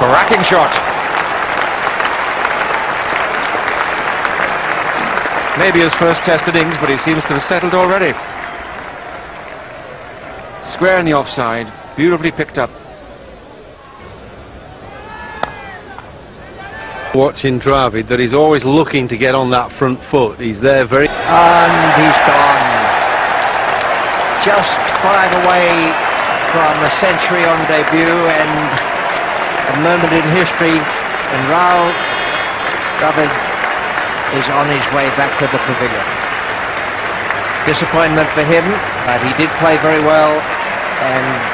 Cracking shot. Maybe his first test innings, but he seems to have settled already. Square in the offside, beautifully picked up. Watching Dravid, that he's always looking to get on that front foot. He's there very... And he's gone. Just 5 away from a century on debut and a moment in history. And Rahul Dravid is on his way back to the pavilion. Disappointment for him, but he did play very well, and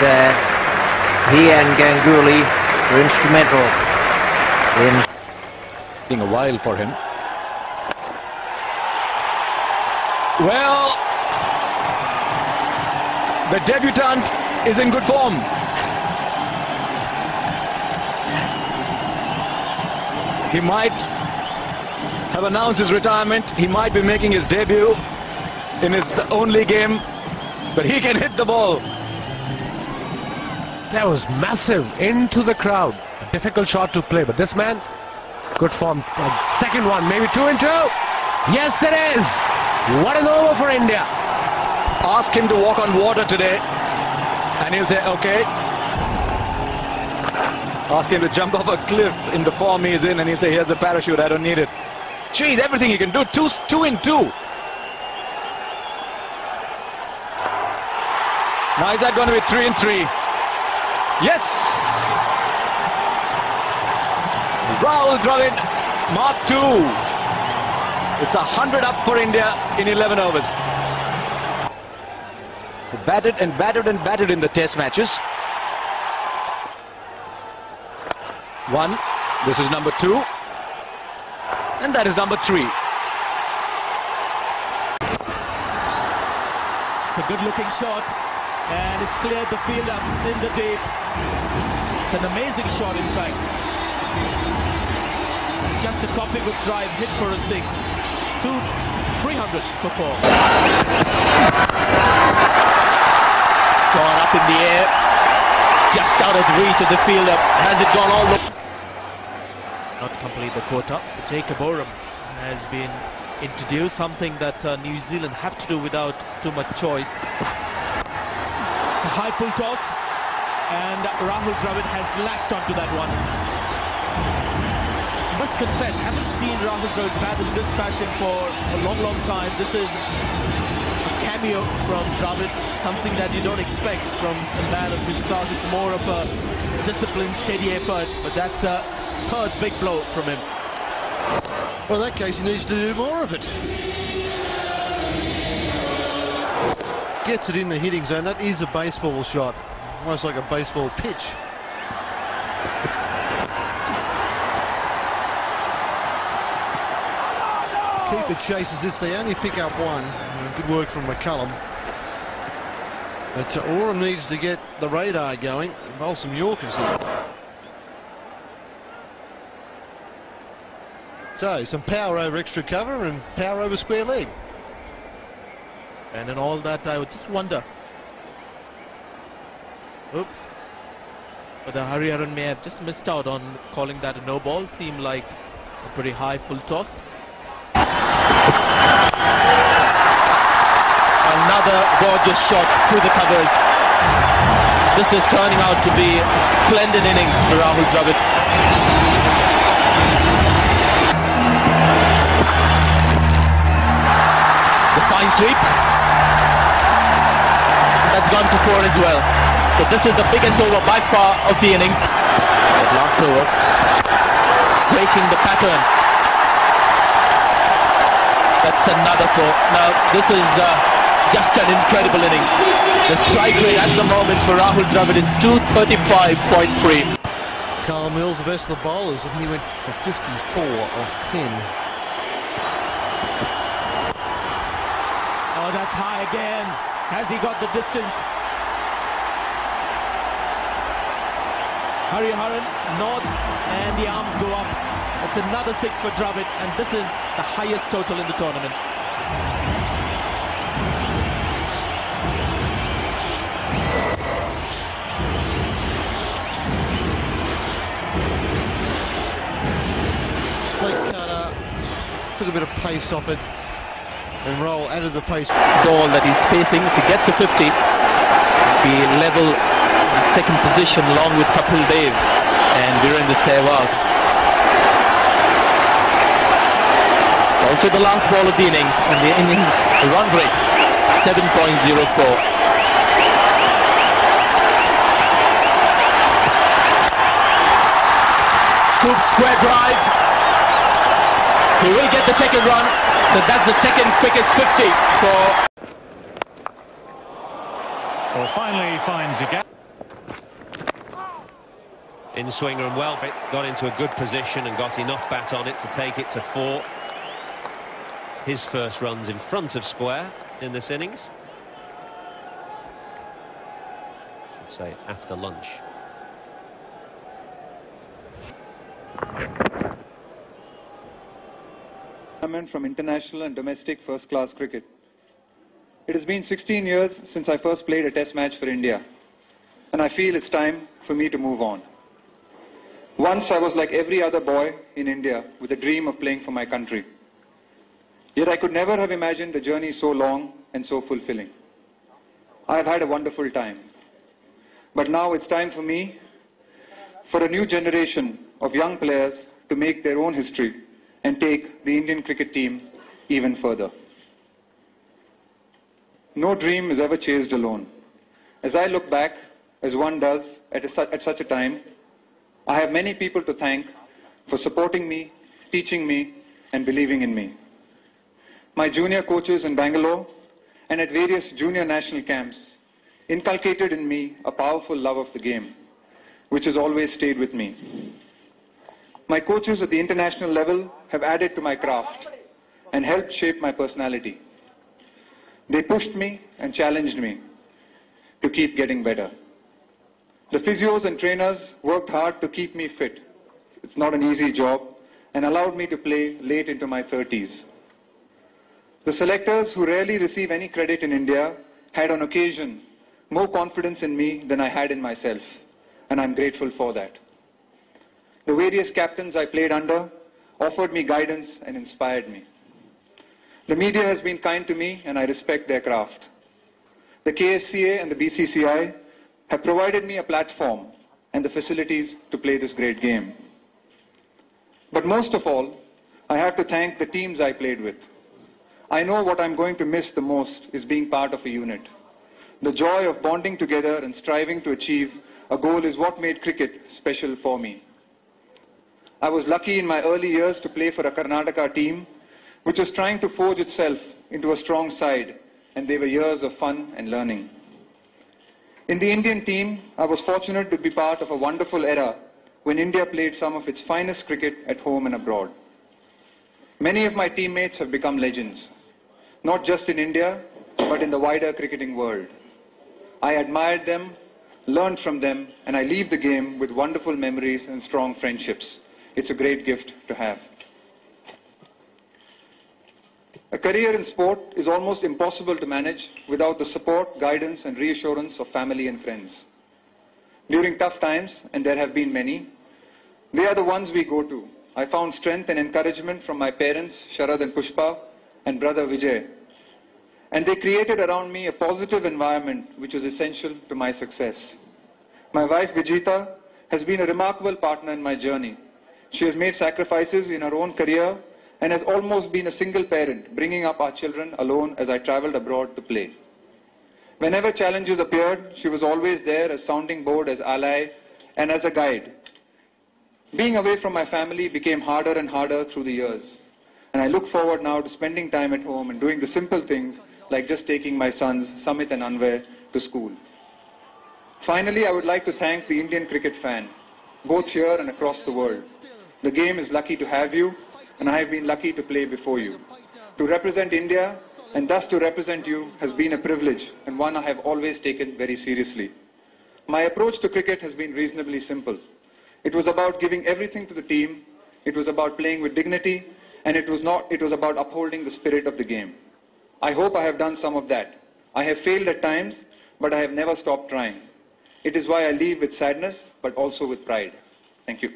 he and Ganguly were instrumental in being a while for him. Well, the debutant is in good form. He might have announced his retirement. He might be making his debut in his only game, but he can hit the ball. That was massive into the crowd. A difficult shot to play, but this man, good form. Second one, maybe 2 and 2. Yes, it is. What an over for India. Ask him to walk on water today, and he'll say, okay. Ask him to jump off a cliff in the form he's in, and he'll say, here's the parachute, I don't need it. Geez, everything he can do. 2 and 2. Now is that going to be 3 and 3? Yes! Rahul Dravid, Mark 2. It's 100 up for India in 11 overs. Batted and battered and battered in the test matches. 1. This is number 2. And that is number 3. It's a good looking shot, and it's cleared the field up in the deep. It's an amazing shot, in fact. It's just a copy with drive, hit for a 6. 300 for 4. It's gone up in the air, just out of reach of the fielder. Has it gone all the way? Not complete the quota. Jacob Oram has been introduced, something that New Zealand have to do without too much choice. It's a high full toss, and Rahul Dravid has latched onto that one. Must confess, haven't seen Rahul Dravid bat in this fashion for a long time. This is a cameo from Dravid, something that you don't expect from a man of his class. It's more of a disciplined, steady effort, but that's a third big blow from him. Well, in that case, he needs to do more of it. Gets it in the hitting zone. That is a baseball shot, almost like a baseball pitch. Keeper chases this. They only pick up 1. Good work from McCullum. But Oram needs to get the radar going. Bowl some Yorkers here. So, some power over extra cover and power over square leg. And in all that, I would just wonder. Oops. But the Hariharan may have just missed out on calling that a no ball. Seemed like a pretty high full toss. Another gorgeous shot through the covers. This is turning out to be a splendid innings for Rahul Dravid. Fine sweep. That's gone to 4 as well. So this is the biggest over by far of the innings. Last over. Breaking the pattern. That's another 4. Now this is just an incredible innings. The strike rate at the moment for Rahul Dravid is 235.3. Carl Mills, the best of the bowlers, and he went for 54 of 10. Oh, that's high again. Has he got the distance? Hariharan nods and the arms go up. That's another 6 for Dravid, and this is the highest total in the tournament. took a bit of pace off it, and Rahul added the pace. Ball that he's facing, if he gets a 50, he'll be level in second position along with Kapil Dev and Virendra Sehwag. Also the last ball of the innings, and the innings run rate 7.04. Scoop square drive. He will get the second run. So that's the second quickest 50 for. Well, finally he finds a gap. In swinger and well, got into a good position and got enough bat on it to take it to 4. His first runs in front of square in this innings. I should say after lunch. From international and domestic first-class cricket. It has been 16 years since I first played a test match for India, and I feel it's time for me to move on. Once I was like every other boy in India with a dream of playing for my country. Yet I could never have imagined a journey so long and so fulfilling. I have had a wonderful time. But now it's time for me, for a new generation of young players to make their own history and take the Indian cricket team even further. No dream is ever chased alone. As I look back, as one does at such a time, I have many people to thank for supporting me, teaching me, and believing in me. My junior coaches in Bangalore and at various junior national camps inculcated in me a powerful love of the game, which has always stayed with me. My coaches at the international level have added to my craft and helped shape my personality. They pushed me and challenged me to keep getting better. The physios and trainers worked hard to keep me fit. It's not an easy job, and allowed me to play late into my 30s. The selectors, who rarely receive any credit in India, had on occasion more confidence in me than I had in myself, and I'm grateful for that. The various captains I played under offered me guidance and inspired me. The media has been kind to me, and I respect their craft. The KSCA and the BCCI have provided me a platform and the facilities to play this great game. But most of all, I have to thank the teams I played with. I know what I'm going to miss the most is being part of a unit. The joy of bonding together and striving to achieve a goal is what made cricket special for me. I was lucky in my early years to play for a Karnataka team which was trying to forge itself into a strong side, and they were years of fun and learning. In the Indian team, I was fortunate to be part of a wonderful era when India played some of its finest cricket at home and abroad. Many of my teammates have become legends, not just in India, but in the wider cricketing world. I admired them, learned from them, and I leave the game with wonderful memories and strong friendships. It's a great gift to have. A career in sport is almost impossible to manage without the support, guidance, and reassurance of family and friends. During tough times, and there have been many, they are the ones we go to. I found strength and encouragement from my parents, Sharad and Pushpa, and brother Vijay. And they created around me a positive environment which is essential to my success. My wife Vijita has been a remarkable partner in my journey. She has made sacrifices in her own career and has almost been a single parent, bringing up our children alone as I traveled abroad to play. Whenever challenges appeared, she was always there as sounding board, as ally, and as a guide. Being away from my family became harder and harder through the years. And I look forward now to spending time at home and doing the simple things like just taking my sons, Samit and Anvay, to school. Finally, I would like to thank the Indian cricket fan, both here and across the world. The game is lucky to have you, and I have been lucky to play before you. To represent India, and thus to represent you, has been a privilege, and one I have always taken very seriously. My approach to cricket has been reasonably simple. It was about giving everything to the team, it was about playing with dignity, and it was about upholding the spirit of the game. I hope I have done some of that. I have failed at times, but I have never stopped trying. It is why I leave with sadness, but also with pride. Thank you.